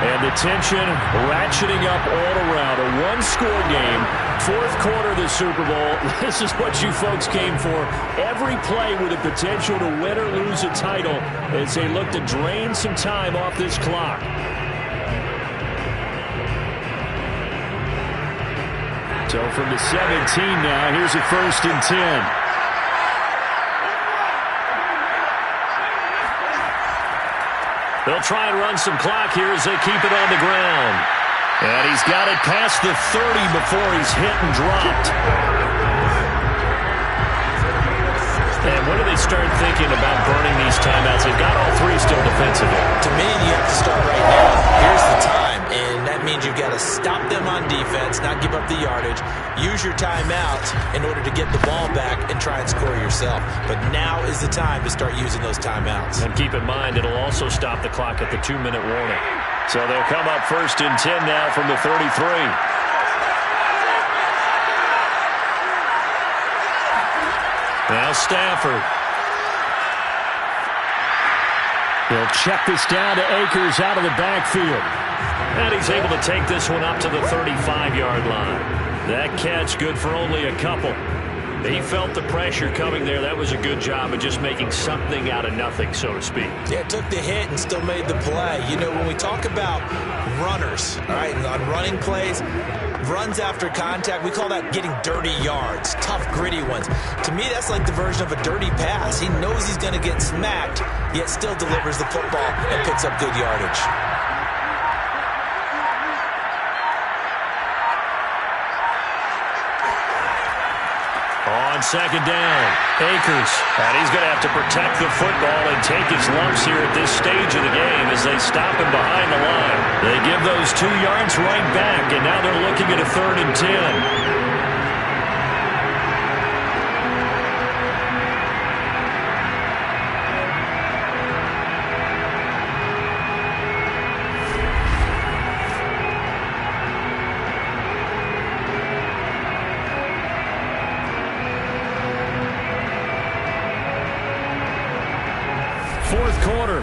and the tension ratcheting up all around. A one-score game, 4th quarter of the Super Bowl. This is what you folks came for. Every play with the potential to win or lose a title as they look to drain some time off this clock. So from the 17 now, here's a 1st and 10. They'll try and run some clock here as they keep it on the ground. And he's got it past the 30 before he's hit and dropped. And when do they start thinking about burning these timeouts? They've got all 3 still defensively. To me, you have to start right now. Here's the time, and that means you've got to stop them on defense, not give up the yardage, use your timeout in order to get the ball back and try and score yourself. But now is the time to start using those timeouts. And keep in mind, it'll also stop the clock at the 2-minute warning. So they'll come up 1st and 10 now from the 33. Now Stafford. He'll check this down to Akers out of the backfield. And he's able to take this one up to the 35-yard line. That catch good for only a couple. He felt the pressure coming there. That was a good job of just making something out of nothing, so to speak. Yeah, took the hit and still made the play. You know, when we talk about runners, all right, on running plays, runs after contact, we call that getting dirty yards, tough, gritty ones. To me, that's like the version of a dirty pass. He knows he's going to get smacked, yet still delivers the football and picks up good yardage. On 2nd down, Akers. And he's going to have to protect the football and take his lumps here at this stage of the game as they stop him behind the line. They give those 2 yards right back, and now they're looking at a 3rd and 10.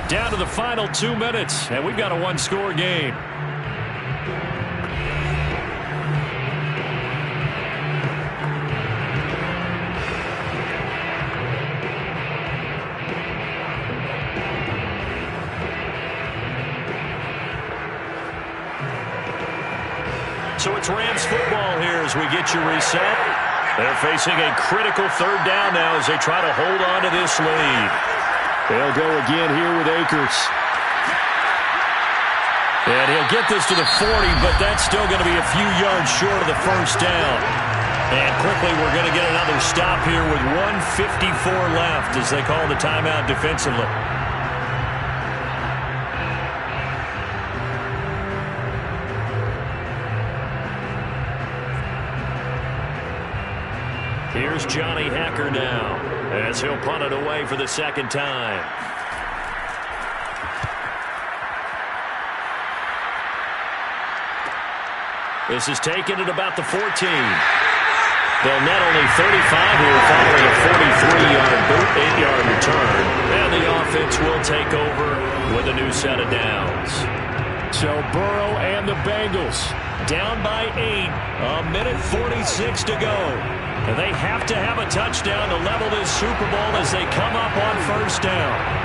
Down to the final 2 minutes, and we've got a one-score game. So it's Rams football here as we get you reset. They're facing a critical 3rd down now as they try to hold on to this lead. They'll go again here with Akers. And he'll get this to the 40, but that's still going to be a few yards short of the first down. And quickly, we're going to get another stop here with 1:54 left as they call the timeout defensively. Here's Johnny Hacker now as he'll punt it away for the second time. This is taken at about the 14. They'll net only 35 here following a 43-yard boot, 8-yard return. And the offense will take over with a new set of downs. So Burrow and the Bengals down by 8. A minute 46 to go. And they have to have a touchdown to level this Super Bowl as they come up on first down.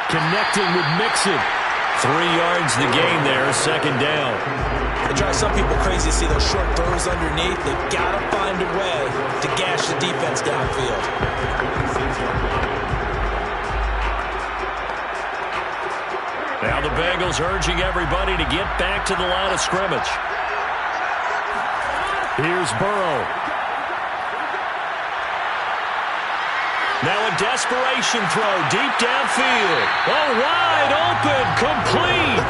Connecting with Mixon. 3 yards the gain there, second down. It drives some people crazy to see those short throws underneath. They've got to find a way to gash the defense downfield. Now the Bengals urging everybody to get back to the line of scrimmage. Here's Burrow. Now a desperation throw deep downfield. Oh, wide open, complete.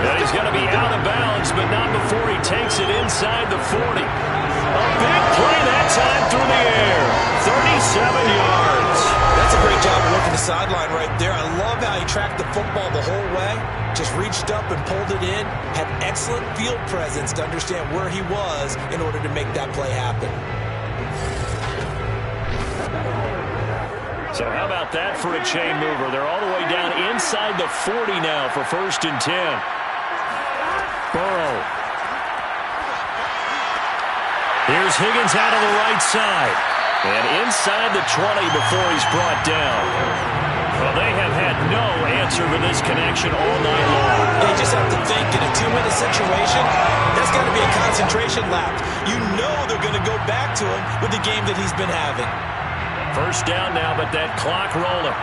And he's going to be out of bounds, but not before he takes it inside the 40. A big play that time through the air. 37 yards. That's a great job of working the sideline right there. I love how he tracked the football the whole way. Just reached up and pulled it in. Had excellent field presence to understand where he was in order to make that play happen. So how about that for a chain mover? They're all the way down inside the 40 now for 1st and 10. Burrow. Here's Higgins out of the right side. And inside the 20 before he's brought down. Well, they have had no answer for this connection all night long. They just have to think in a 2-minute situation, that's got to be a concentration lapse. You know they're going to go back to him with the game that he's been having. First down now, but that clock rolling.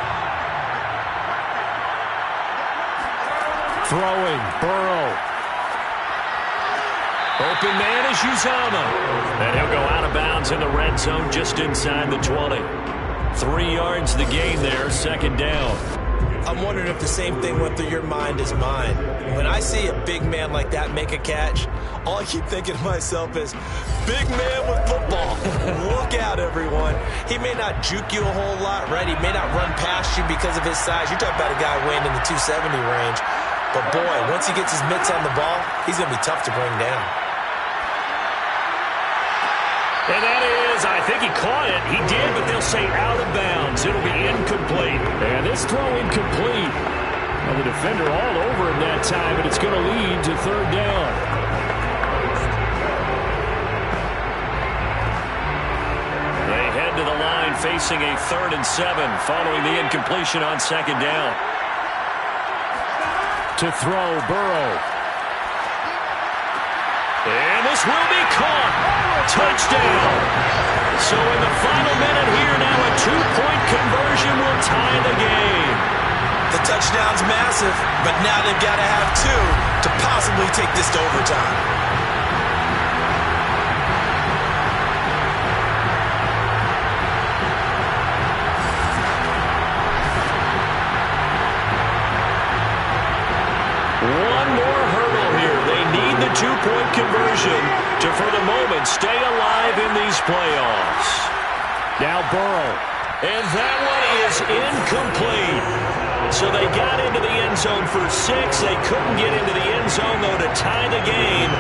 Throwing, Burrow. Open man is Uzama. And he'll go out of bounds in the red zone just inside the 20. 3 yards the gain there, second down. I'm wondering if the same thing went through your mind as mine. When I see a big man like that make a catch, all I keep thinking to myself is, big man with football. Look out, everyone. He may not juke you a whole lot, right? He may not run past you because of his size. You're talking about a guy weighing in the 270 range. But, boy, once he gets his mitts on the ball, he's going to be tough to bring down. And that is, I think he caught it. He did, but they'll say out of bounds. It'll be incomplete. And this throw incomplete. Well, the defender all over him that time, but it's going to lead to third down. They head to the line facing a 3rd and 7 following the incompletion on second down. To throw, Burrow. And this will be caught. Touchdown. So in the final minute here now, a 2-point conversion will tie the game. The touchdown's massive, but now they've got to have 2 to possibly take this to overtime. One more hurdle here. They need the 2-point conversion to, for the moment, stay alive in these playoffs. Now Burrow. And that one is incomplete. So they got into the end zone for 6. They couldn't get into the end zone, though, to tie the game.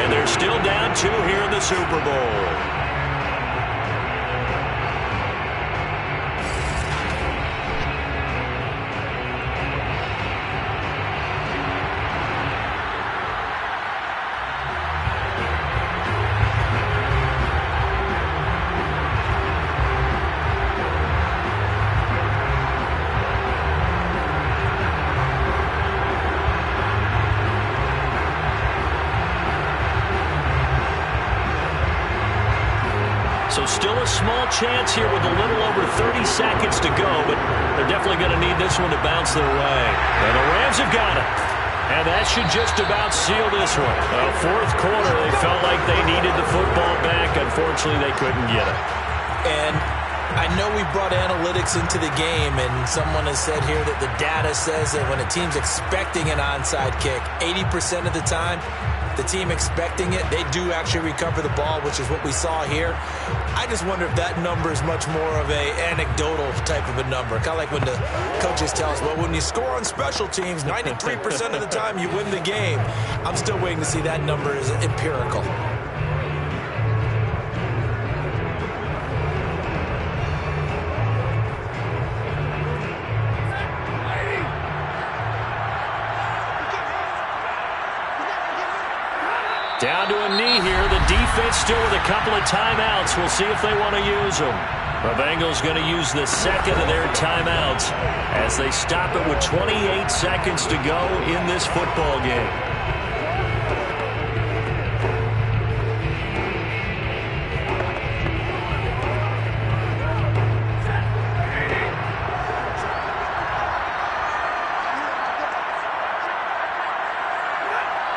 And they're still down 2 here in the Super Bowl. So still a small chance here with a little over 30 seconds to go, but they're definitely going to need this one to bounce their way. And the Rams have got it. And that should just about seal this one. Well, fourth quarter, they felt like they needed the football back. Unfortunately, they couldn't get it. And I know we brought analytics into the game, and someone has said here that the data says that when a team's expecting an onside kick, 80% of the time, the team expecting it, they do actually recover the ball, which is what we saw here. I just wonder if that number is much more of a anecdotal type of a number. Kind of like when the coaches tell us, well, when you score on special teams, 93% of the time you win the game. I'm still waiting to see that number is empirical. Down to a knee here. The defense still with a couple of timeouts. We'll see if they want to use them. The Bengals going to use the second of their timeouts as they stop it with 28 seconds to go in this football game.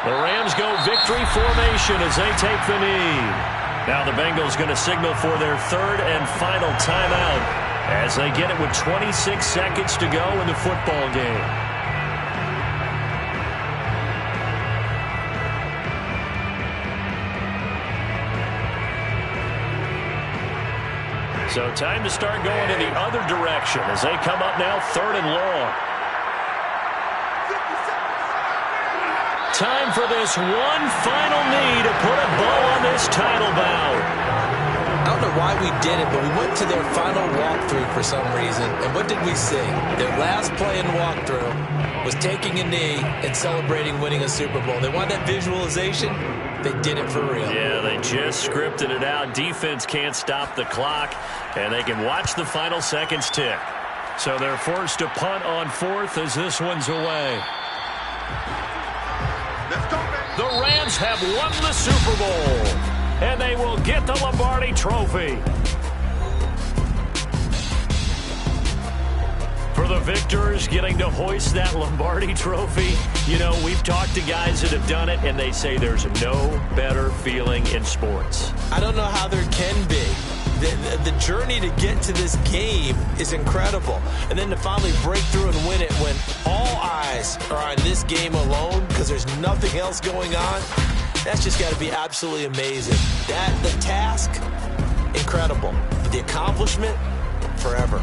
The Rams go victory formation as they take the knee. Now the Bengals going to signal for their third and final timeout as they get it with 26 seconds to go in the football game. So time to start going in the other direction as they come up now third and long. Time for this one final knee to put a bow on this title bout. I don't know why we did it, but we went to their final walkthrough for some reason. And what did we see? Their last play in walkthrough was taking a knee and celebrating winning a Super Bowl. They want that visualization. They did it for real. Yeah, they just scripted it out. Defense can't stop the clock, and they can watch the final seconds tick. So they're forced to punt on fourth as this one's away. The Rams have won the Super Bowl, and they will get the Lombardi Trophy. For the victors getting to hoist that Lombardi Trophy, you know, we've talked to guys that have done it, and they say there's no better feeling in sports. I don't know how there can be. The journey to get to this game is incredible. And then to finally break through and win it when all eyes are on this game alone because there's nothing else going on, that's just got to be absolutely amazing. The task, incredible. But the accomplishment, forever.